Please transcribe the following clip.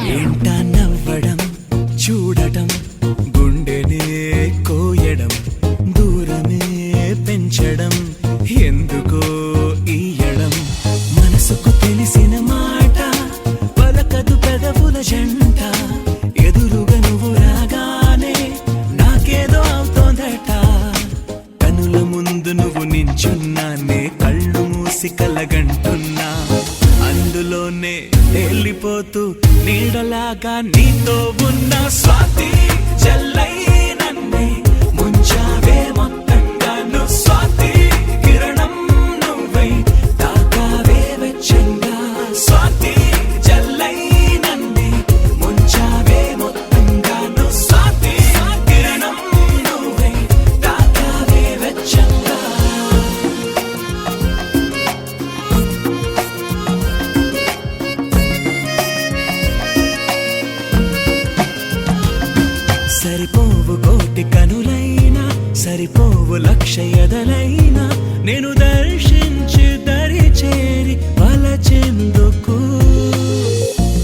ఏంటా నవ్వడం చూడటం గుండెనే కోయడం దూరమే పెంచడం ఎందుకో ఈయడం మనసుకు తెలిసిన మాట పలకదు పెదవుల జంట ఎదురుగా నువ్వు రాగానే నాకేదో అవుతోందట కనుల ముందు నువ్వు నించున్నానే కళ్ళు మూసి కలగంటున్నా అందులోనే వెళ్ళిపోతూ నీడలాగా నీతో ఉన్న స్వాతి జల్లై నన్నే ముంచావే మొత్తంగా నువ్వు స్వాతి కిరణం నువ్వై తాకావే వెచ్చంగా స్వాతి జల్లై నన్నే ముంచావే మొత్తంగా నువ్వు స్వాతి కిరణం నువ్వై తాకావే వెచ్చంగా సరిపోవు కోటి కనులైనా సరిపోవు లక్ష ఎదలైనా నేను దర్శించి